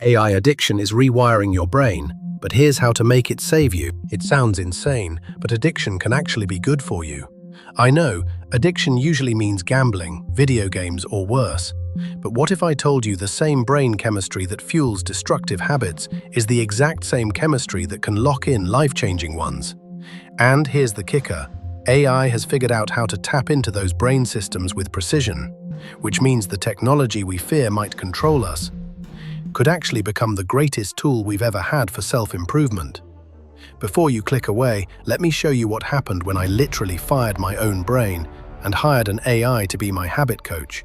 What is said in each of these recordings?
AI addiction is rewiring your brain, but here's how to make it save you. It sounds insane, but addiction can actually be good for you. I know, addiction usually means gambling, video games, or worse. But what if I told you the same brain chemistry that fuels destructive habits is the exact same chemistry that can lock in life-changing ones? And here's the kicker. AI has figured out how to tap into those brain systems with precision, which means the technology we fear might control us could actually become the greatest tool we've ever had for self-improvement. Before you click away, let me show you what happened when I literally fired my own brain and hired an AI to be my habit coach.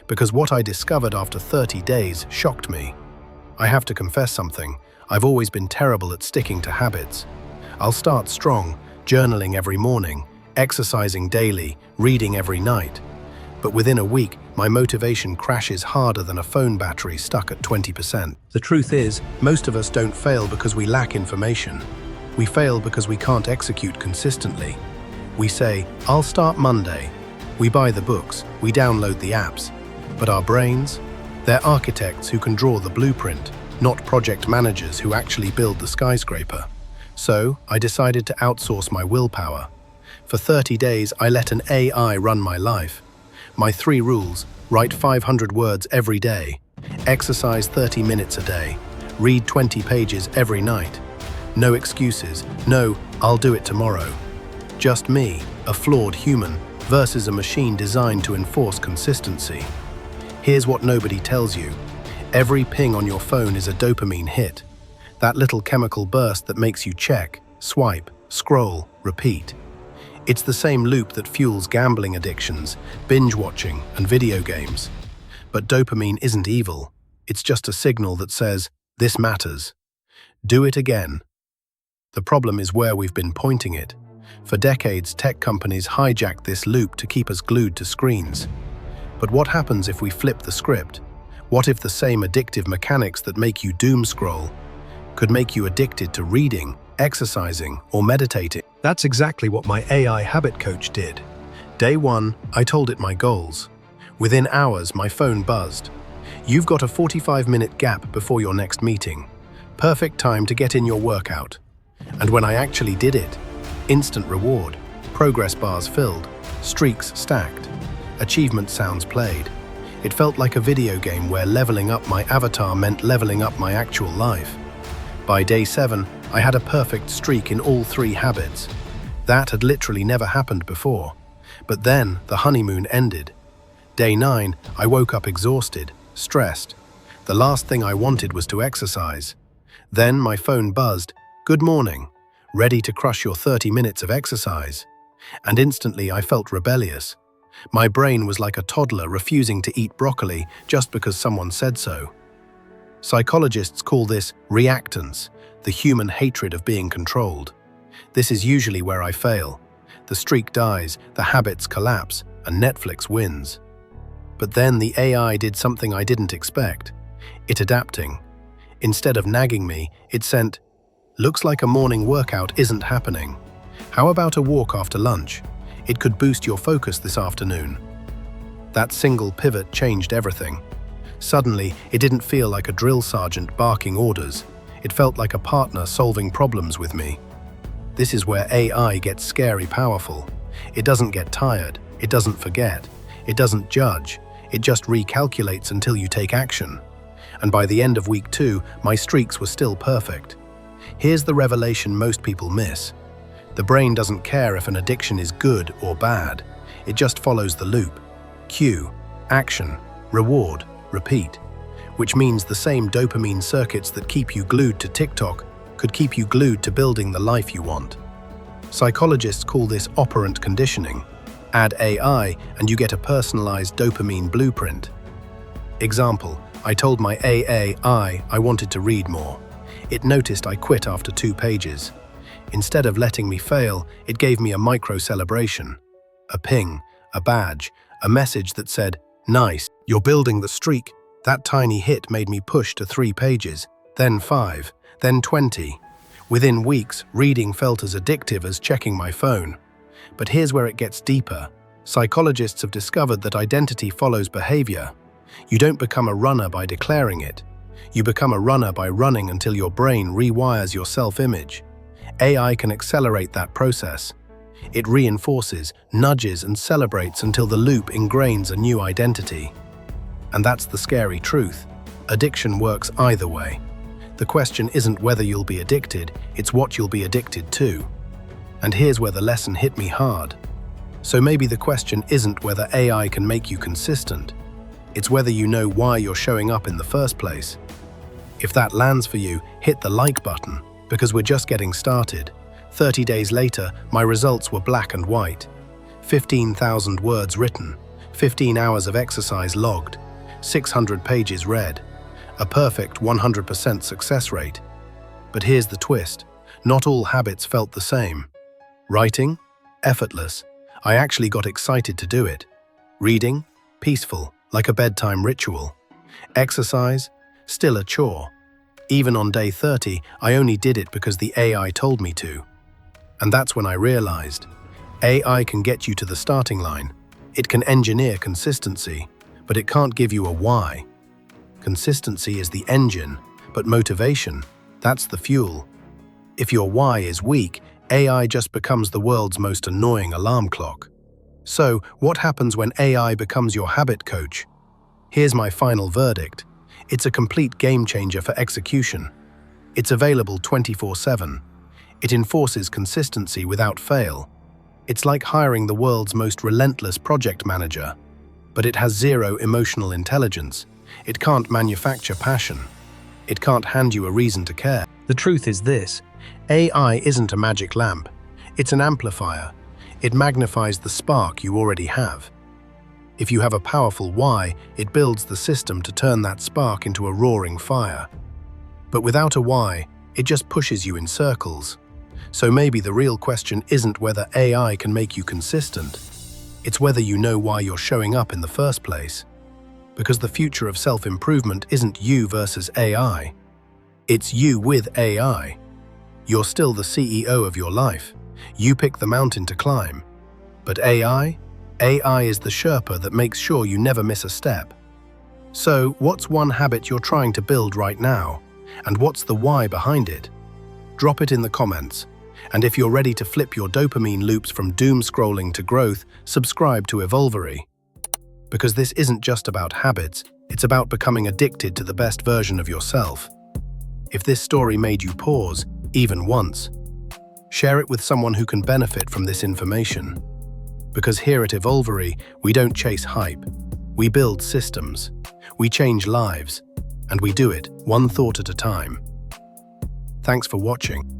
Because what I discovered after 30 days shocked me. I have to confess something. I've always been terrible at sticking to habits. I'll start strong, journaling every morning, exercising daily, reading every night. But within a week, my motivation crashes harder than a phone battery stuck at 20%. The truth is, most of us don't fail because we lack information. We fail because we can't execute consistently. We say, I'll start Monday. We buy the books, we download the apps. But our brains? They're architects who can draw the blueprint, not project managers who actually build the skyscraper. So, I decided to outsource my willpower. For 30 days, I let an AI run my life. My 3 rules: write 500 words every day, exercise 30 minutes a day, read 20 pages every night. No excuses, no, I'll do it tomorrow. Just me, a flawed human, versus a machine designed to enforce consistency. Here's what nobody tells you. Every ping on your phone is a dopamine hit. That little chemical burst that makes you check, swipe, scroll, repeat. It's the same loop that fuels gambling addictions, binge watching, and video games. But dopamine isn't evil. It's just a signal that says, this matters. Do it again. The problem is where we've been pointing it. For decades, tech companies hijacked this loop to keep us glued to screens. But what happens if we flip the script? What if the same addictive mechanics that make you doom scroll could make you addicted to reading, exercising, or meditating? That's exactly what my AI habit coach did. Day 1, I told it my goals. Within hours, my phone buzzed. You've got a 45-minute gap before your next meeting. Perfect time to get in your workout. And when I actually did it, instant reward, progress bars filled, streaks stacked, achievement sounds played. It felt like a video game where leveling up my avatar meant leveling up my actual life. By day 7, I had a perfect streak in all 3 habits. That had literally never happened before. But then, the honeymoon ended. Day 9, I woke up exhausted, stressed. The last thing I wanted was to exercise. Then my phone buzzed, "Good morning, ready to crush your 30 minutes of exercise." And instantly I felt rebellious. My brain was like a toddler refusing to eat broccoli just because someone said so. Psychologists call this reactance, the human hatred of being controlled. This is usually where I fail. The streak dies, the habits collapse, and Netflix wins. But then the AI did something I didn't expect. It adapting. Instead of nagging me, it sent, "Looks like a morning workout isn't happening. How about a walk after lunch? It could boost your focus this afternoon." That single pivot changed everything. Suddenly, it didn't feel like a drill sergeant barking orders. It felt like a partner solving problems with me. This is where AI gets scary powerful. It doesn't get tired, it doesn't forget, it doesn't judge, it just recalculates until you take action. And by the end of week 2, my streaks were still perfect. Here's the revelation most people miss. The brain doesn't care if an addiction is good or bad. It just follows the loop. Cue, action, reward, repeat. Which means the same dopamine circuits that keep you glued to TikTok could keep you glued to building the life you want. Psychologists call this operant conditioning. Add AI and you get a personalized dopamine blueprint. Example, I told my AI I wanted to read more. It noticed I quit after 2 pages. Instead of letting me fail, it gave me a micro-celebration. A ping, a badge, a message that said, "Nice, you're building the streak." That tiny hit made me push to 3 pages, then 5, then 20. Within weeks, reading felt as addictive as checking my phone. But here's where it gets deeper. Psychologists have discovered that identity follows behavior. You don't become a runner by declaring it. You become a runner by running until your brain rewires your self-image. AI can accelerate that process. It reinforces, nudges, and celebrates until the loop ingrains a new identity. And that's the scary truth. Addiction works either way. The question isn't whether you'll be addicted, it's what you'll be addicted to. And here's where the lesson hit me hard. So maybe the question isn't whether AI can make you consistent. It's whether you know why you're showing up in the first place. If that lands for you, hit the like button, because we're just getting started. 30 days later, my results were black and white. 15,000 words written, 15 hours of exercise logged, 600 pages read, a perfect 100% success rate. But here's the twist. Not all habits felt the same. Writing? Effortless. I actually got excited to do it. Reading? Peaceful, like a bedtime ritual. Exercise? Still a chore. Even on day 30, I only did it because the AI told me to. And that's when I realized, AI can get you to the starting line. It can engineer consistency, but it can't give you a why. Consistency is the engine, but motivation, that's the fuel. If your why is weak, AI just becomes the world's most annoying alarm clock. So, what happens when AI becomes your habit coach? Here's my final verdict. It's a complete game changer for execution. It's available 24/7. It enforces consistency without fail. It's like hiring the world's most relentless project manager. But it has zero emotional intelligence. It can't manufacture passion. It can't hand you a reason to care. The truth is this. AI isn't a magic lamp. It's an amplifier. It magnifies the spark you already have. If you have a powerful why, it builds the system to turn that spark into a roaring fire. But without a why, it just pushes you in circles. So maybe the real question isn't whether AI can make you consistent. It's whether you know why you're showing up in the first place. Because the future of self-improvement isn't you versus AI. It's you with AI. You're still the CEO of your life. You pick the mountain to climb. But AI? AI is the Sherpa that makes sure you never miss a step. So, what's one habit you're trying to build right now? And what's the why behind it? Drop it in the comments. And if you're ready to flip your dopamine loops from doom scrolling to growth, subscribe to Evolvory. Because this isn't just about habits, it's about becoming addicted to the best version of yourself. If this story made you pause, even once, share it with someone who can benefit from this information. Because here at Evolvory, we don't chase hype. We build systems. We change lives. And we do it one thought at a time. Thanks for watching.